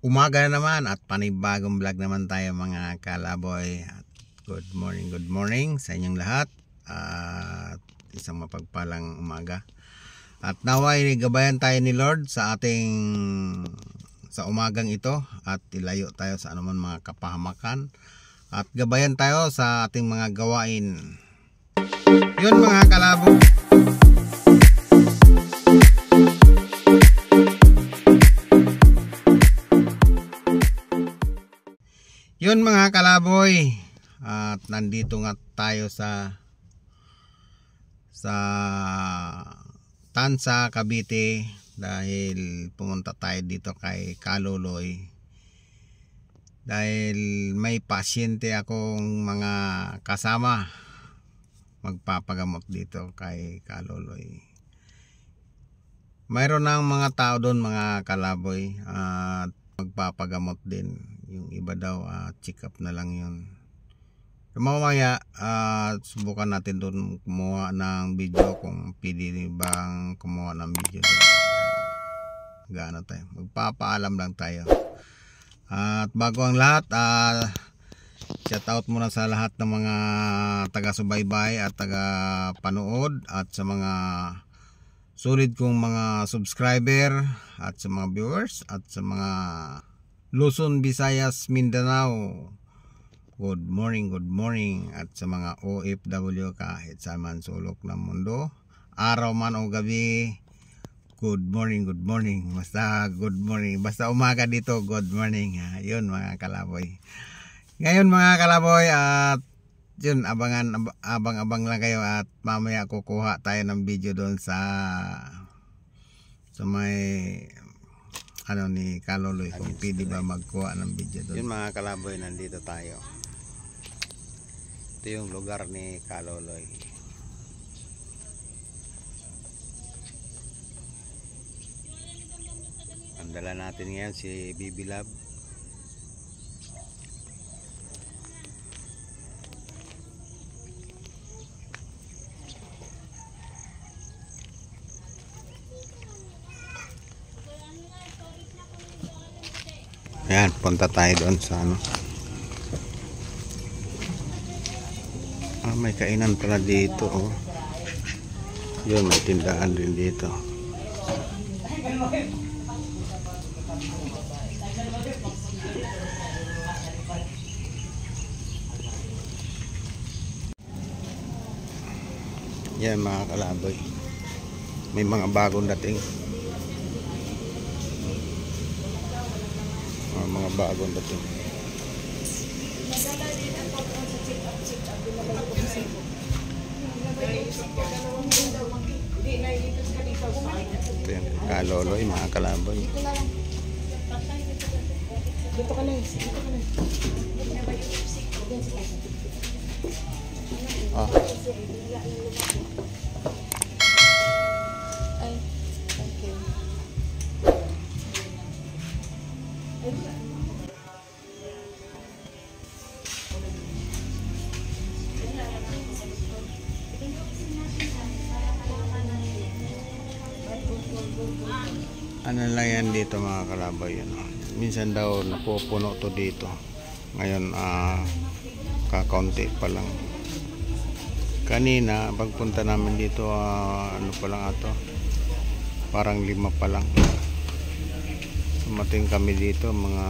umaga naman at panibagong vlog naman tayo mga kalaboy. At good morning sa inyong lahat at isang mapagpalang umaga. At naway gabayan tayo ni Lord sa umagang ito at ilayo tayo sa anuman mga kapahamakan at gabayan tayo sa ating mga gawain. Yun mga kalabo. Yun mga kalaboy, at nandito nga tayo sa Tansa, Cavite dahil pumunta tayo dito kay Kaloloy dahil may pasyente akong mga kasama magpapagamot dito kay Kaloloy. Mayroon ng mga tao doon mga kalaboy at magpapagamot din. Yung iba daw check up na lang yun. Mamaya subukan natin doon kumuha ng video kung pwede bang kumuha ng video doon. Gaano tayo, magpapaalam lang tayo. At bago ang lahat, shout out muna sa lahat ng mga taga-subaybay at taga-panood at sa mga solid kong mga subscriber at sa mga viewers at sa mga Luzon, Visayas, Mindanao, good morning at sa mga OFW kahit sa man sulok ng mundo, araw man o gabi, good morning, basta good morning, basta umaga dito, good morning. Yun mga kalaboy. Ngayon mga kalaboy, at yun, abang lang kayo at mamaya kukuha tayo ng video doon sa may ni Kaloloy kung pwede ba magkuha ng video doon. Yun mga kalaboy, nandito tayo. Ito yung lugar ni Kaloloy. Ang dala natin ngayon si Bibi Love. Ayan, punta tayo doon sa may kainan pala dito oh. Yun, may tindahan din dito. Yan mga kalaboy, may mga bagong dating. Mga bagong dating. Ito yung Kaloloy mga kalaboy. Dito ka na. Ay, thank you. Ano lang yan dito mga kalaboy, minsan daw napupuno to dito. Ngayon kakaunti pa lang. Kanina pagpunta namin dito ano pa lang ato, parang 5 pa lang. Dumating kami dito mga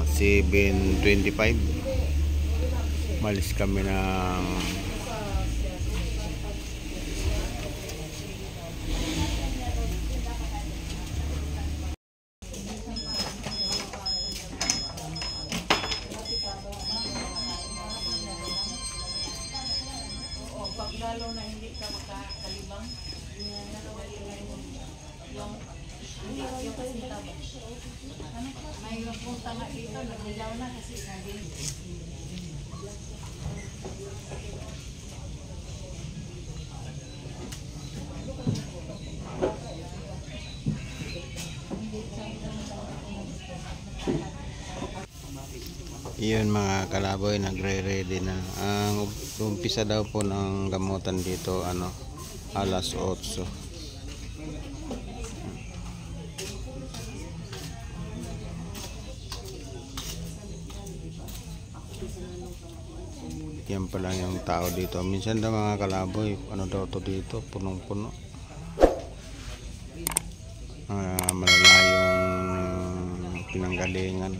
7:25. Malis kami ng lalo na hindi ka makakalibang yung may punta nga dito, nagdilaw na kasi sabi. Yun mga kalaboy, nagre-ready na. Ang umpisa daw po ng gamutan dito alas 8. yan pa lang yung tao dito. Minsan daw mga kalaboy, ano daw to dito, punong-puno. Malalayong pinanggalingan.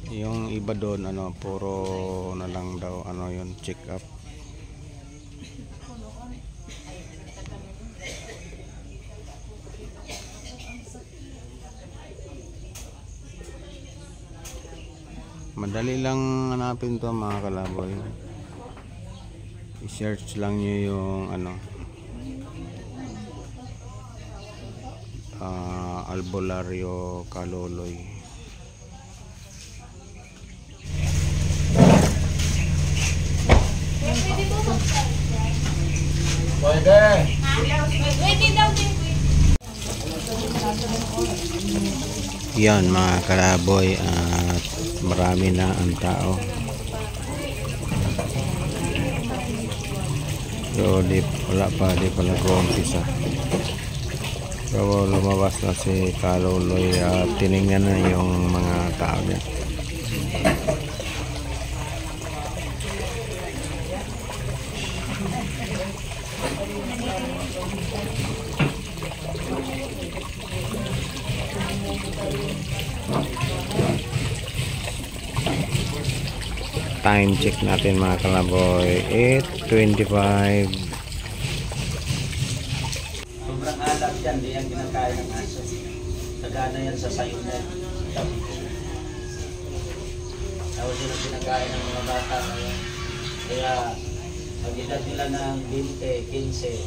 Yung iba doon, ano, puro na lang daw, ano yun, check up. Madali lang hanapin to mga kalaboy. I-search lang nyo yung ano, albularyo kaluluy. Yan mga kalaboy, at marami na ang tao. So wala pa, di pa nag-uumpisa. So lumabas na si Kaluluy at tinignan na yung mga tao niya. Time check natin mga kalaboy, 8:25. Sobrang alat yan, di yan kinakain ng aso. Nagana yan sa sayunan. Tapos yun ang kinakain ng mga bata na yan. Kaya pag-edad nila ng 20, 15,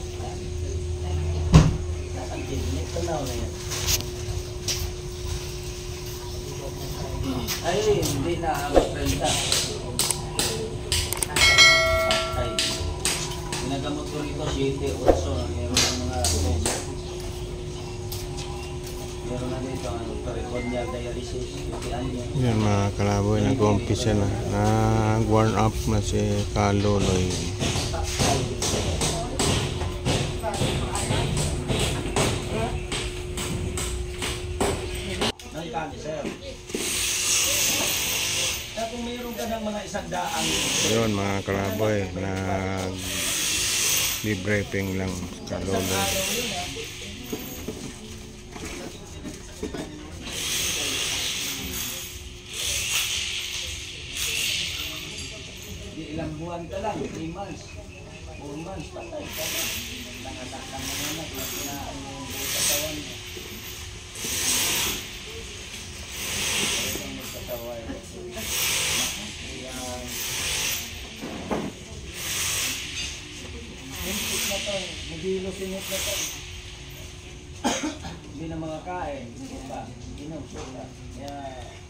nasang kidney, tanaw na yan. Ay, hindi na mag-prenta. Ay, ginagamot ko rito 7, 8, meron ng mga meron na dito ang peritoneal dialysis, UTI yan. Yan mga kalaboy, nag-umpisa na. Nag-warm up na si Kaluluy. Cancer. Kaya kung mayroon ka ng mga 100 Yun mga kalaboy, nag-debriefing lang si Kaluluy. ilang buwan ka lang, 3 months, 4 months, patay ka na. Nanganak ng mga anak, nakinaan mo yung katawan mo. Ayan. Hintik na to, mabilo sinit na to. Hindi na mga kain, suka, inom, suka. Ayan.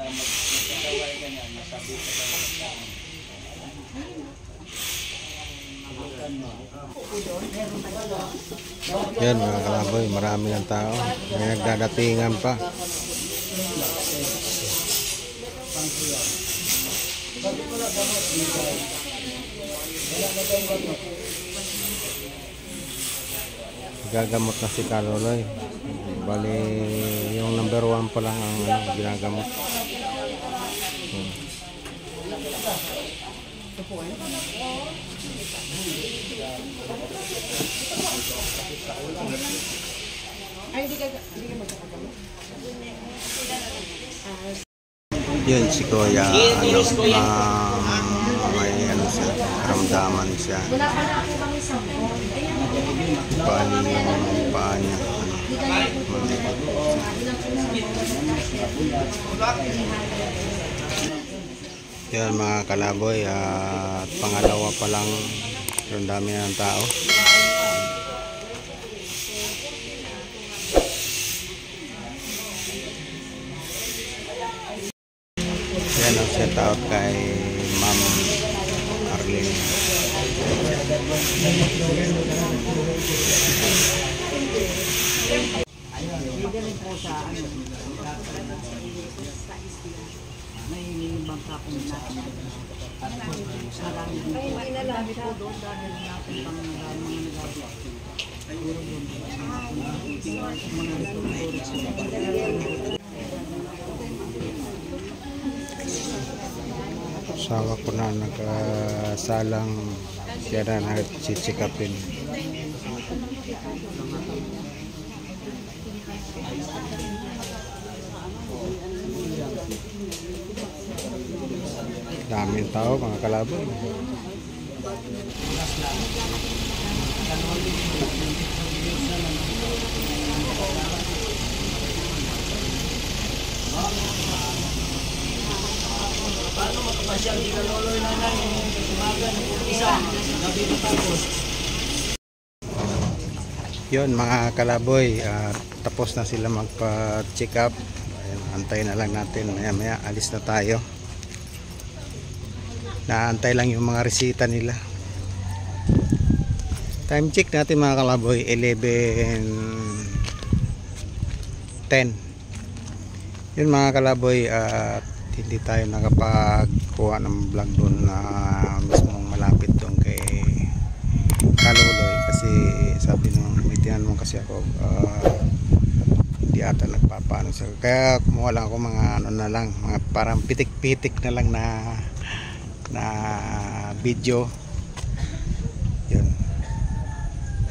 Magkakaway ka niya, masabi ka sa mga tao. Yan mga kalaboy, marami ng tao. May nagdadatingan pa. Gagamot na si Kaluluy. Bali, yung number 1 pa lang ang ginagamot. Yun si Kuya, may ano siya, ramdaman siya. Bali yung paa niya. Yan mga kalaboy, at pangalawa pa lang, yung dami ng tao. Yan ang set out kay Ma'am Arlene. Hindi rin po sa ano. May bangka kong natin. Marami din po. Marami po doon dahil natin pang mga nagabi. Siguro yun. Mga nagtuturo. Sawa ko na nagsalang siya na nagsisikapin. Daming tao mga kalaban. Paano makapasyal di ka loloy na lang umaga ng isa gabi matapos. Yun mga kalaboy, tapos na sila magpa-check up. Ayan, antayin na lang natin, maya maya alis na tayo. Naantay lang yung mga resita nila. Time check natin mga kalaboy, 11:10. Yun mga kalaboy, hindi tayo nakapagkuha ng vlog doon na mismong malapit doon kay Kaloloy kasi sabi nung may tinanong kasi ako, hindi ata nagpapaano siya, kaya kumuha lang ako mga ano na lang, mga parang pitik-pitik na lang na video. Yun.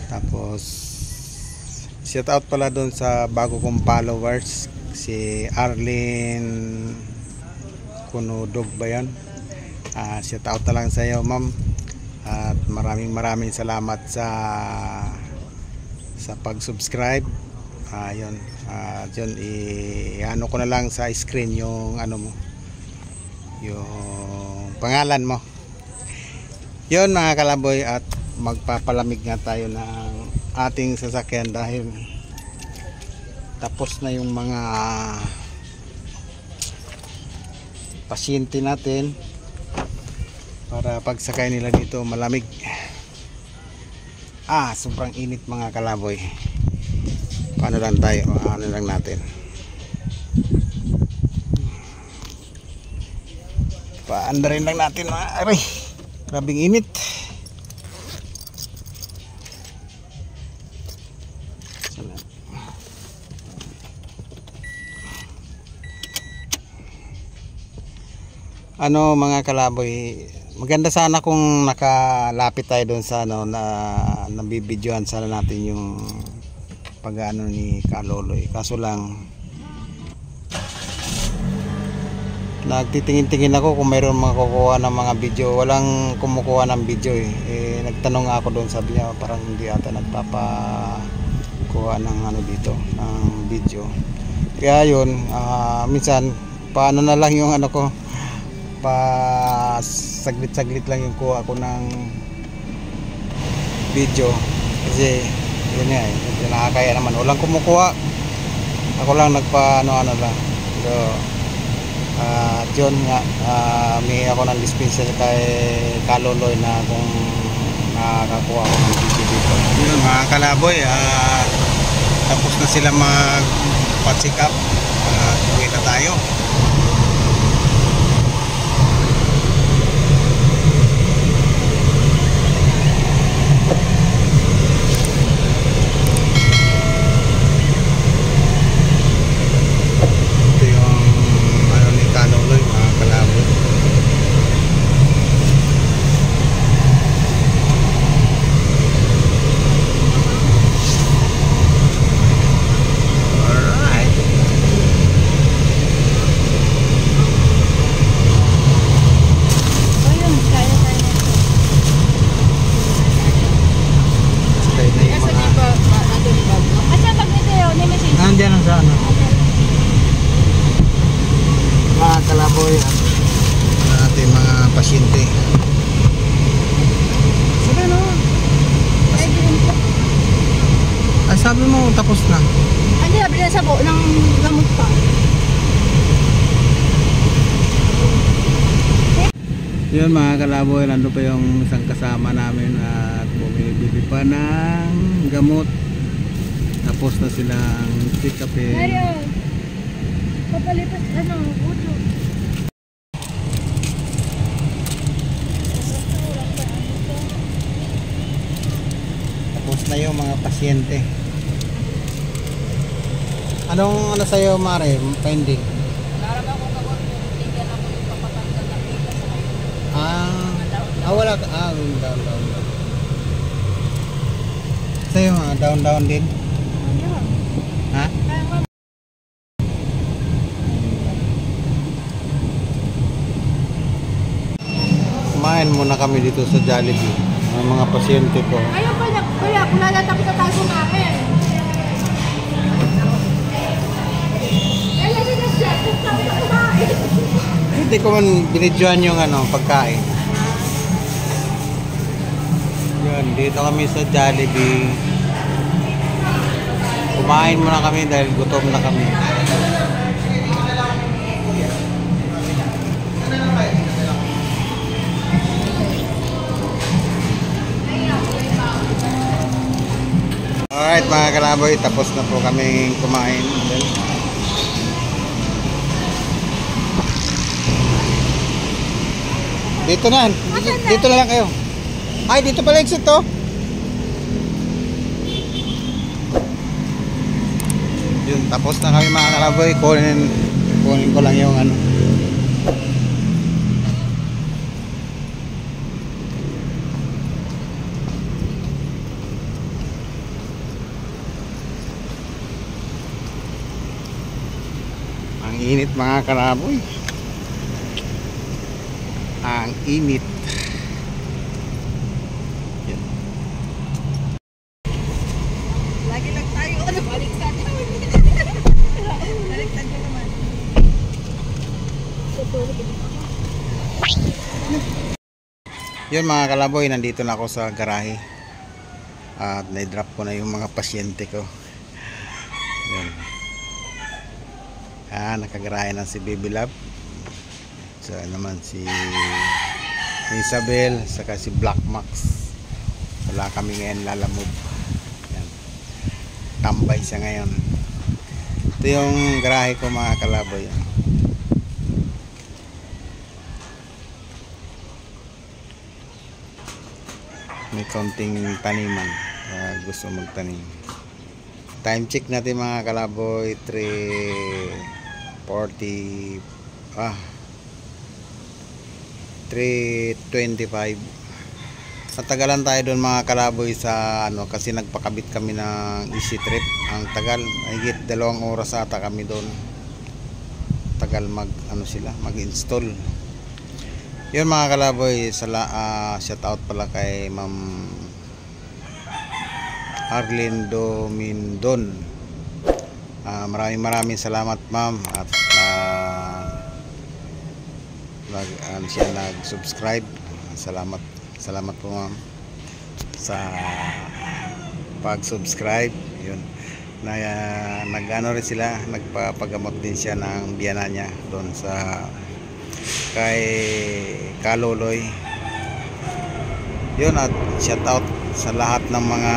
Tapos shout out pala doon sa bago kong followers, si Arlene Kunudog ba yan? Shout out na lang sa iyo ma'am, at maraming salamat sa pag-subscribe. Yun, yun, i-ano ko na lang sa screen yung ano mo, yung pangalan mo. Yun mga kalaboy, at magpapalamig nga tayo ng ating sasakyan dahil tapos na yung mga pasyente natin para pagsakay nila dito malamig. Sobrang init mga kalaboy. Paano lang tayo, ano lang natin, paandarin lang natin mga aray, grabing init. Ano mga kalaboy, maganda sana kung nakalapit tayo doon sa ano na nabibidyohan sana natin yung pag-ano ni Kaloloy, kaso lang nagtitingin-tingin ako kung mayroon makukuha ng mga video, walang kumukuha ng video nagtanong ako doon, sabi niya parang hindi ata nagpapakuha ng ano dito ng video, kaya yun, minsan paano na lang yung ano ko, pa saglit-saglit lang yung kuha ko ng video kasi yun nga nakakaya naman, walang kumukuha, ako lang nagpa-ano lang. So yun nga, may ako ng dispenser kay Kaloloy na kung nakakakuha ko ng video dito. Yun mga kalaboy, tapos na sila mag-check up, uwi na tayo. Nandiyan ang sa ano mga kalaboy at ating mga pasyente. Sabi no, sabi mo tapos na. Hindi, sabi na sa buo ng gamot pa. Yun mga kalaboy, nandun pa yung isang kasama namin at bumibili pa ng gamot. Tapos na silang check upin. Papalipas, ano, ulo. Tapos na yung mga pasyente. Anong ano sa'yo, Mare? Pending? Naraman ko kapag tingnan ako yung papatanggal na pila sa kayo. Wala ka. Down. Sa'yo, down din? Ayun. Ha? Kaya nga. Kumain muna kami dito sa Jollibee. Ang mga pasyente ko. Ayun pala, kuya, kung lalata kita tayo kumain. Kaya rin na siya, kung sabi na kumain. Hindi ko man binidyohan yung pagkain. Yun, dito kami sa Jollibee. Kumain muna kami dahil gutom na kami. Alright mga kalaboy, tapos na po kami kumain. Dito na, dito na lang kayo. Ay, dito pala exit to. Yun, tapos na kami mga kalaboy. Kunin ko lang yung Ang init mga kalaboy. Ang init. Yan. Lagi lang tayo, ano, baliktad. Baliktad nyo naman. Yun mga kalaboy, nandito na ako sa garahe. At na-drop ko na yung mga pasyente ko. Yun. Nakagarahe na si Baby Love. So naman si Isabel, saka si Black Max. Wala kami ngayon lalamove. Yan. Tambay siya ngayon. Ito yung garahe ko mga kalaboy. May konting taniman. Gusto magtanim. Time check natin mga kalaboy. 3:25. Natagalan tayo doon mga kalaboy sa kasi nagpakabit kami ng easy trip. Ang tagal, higit 2 oras ata kami doon. Tagal mag-install. Yun mga kalaboy, shout out pala kay Ma'am Arlene Domindon. Maraming salamat ma'am at siya nag-subscribe. Salamat po ma'am sa pag-subscribe. Yun. Nag-ano rin sila, nagpapagamot din siya ng biyana niya doon sa kay Kaloloy. Yun, at shout out sa lahat ng mga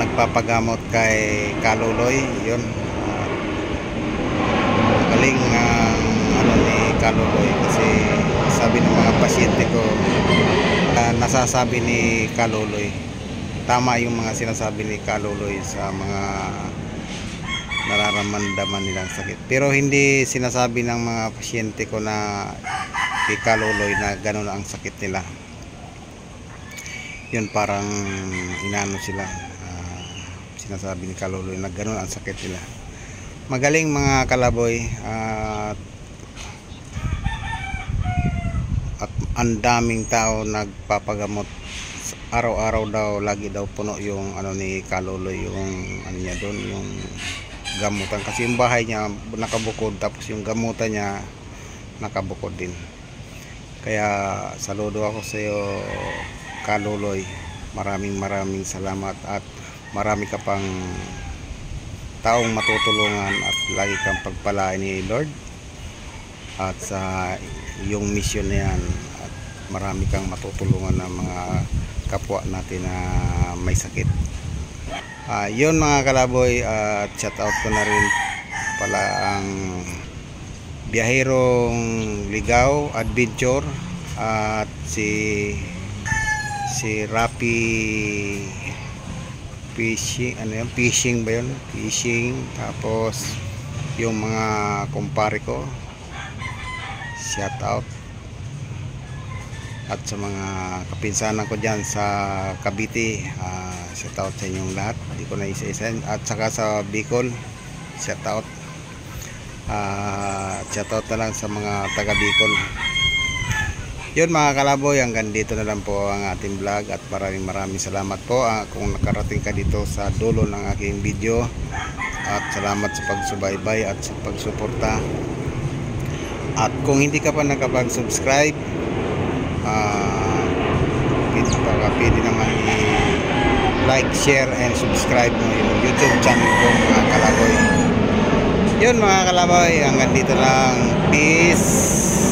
nagpapagamot kay Kaloloy. Yun. Galing ni Kaloloy kasi sabi ng mga pasyente ko, nasasabi ni Kaloloy, tama yung mga sinasabi ni Kaloloy sa mga nararamdaman nilang sakit. Pero hindi sinasabi ng mga pasyente ko na kay Kaloloy na gano'n ang sakit nila. Yun, parang inano sila, sinasabi ni Kaloloy na gano'n ang sakit nila. Magaling mga kalaboy. At ang daming tao nagpapagamot araw-araw daw, lagi daw puno yung ni Kaloloy, yung niya doon, yung gamutan, kasi yung bahay niya nakabukod, tapos yung gamutan niya nakabukod din. Kaya saludo ako sa iyo Kaloloy, maraming salamat at marami ka pang taong matutulungan at lagi kang pagpalain ni Lord at sa yung mission na yan, at marami kang matutulungan ng mga kapwa natin na may sakit. Yun mga kalaboy, at shout out ko na rin pala ang Biyaherong Ligaw Adventure at si Rapi Fishing, ano yun, fishing ba yun? Fishing. Tapos yung mga kumpare ko, shout out. At sa mga kapinsanan ko dyan sa Cavite, shout out sa inyong lahat, hindi ko na isa-isa. At saka sa Bicol, shout out. Shout out na lang sa mga taga Bicol. Yun mga kalaboy, hanggang dito na lang po ang ating vlog at maraming salamat po kung nakarating ka dito sa dulo ng aking video, at salamat sa pagsubaybay at sa pagsuporta. At kung hindi ka pa nakapag-subscribe, pwede naman i-like, share and subscribe mo yung YouTube channel ko mga kalaboy. Yun mga kalaboy, hanggang dito lang. Peace.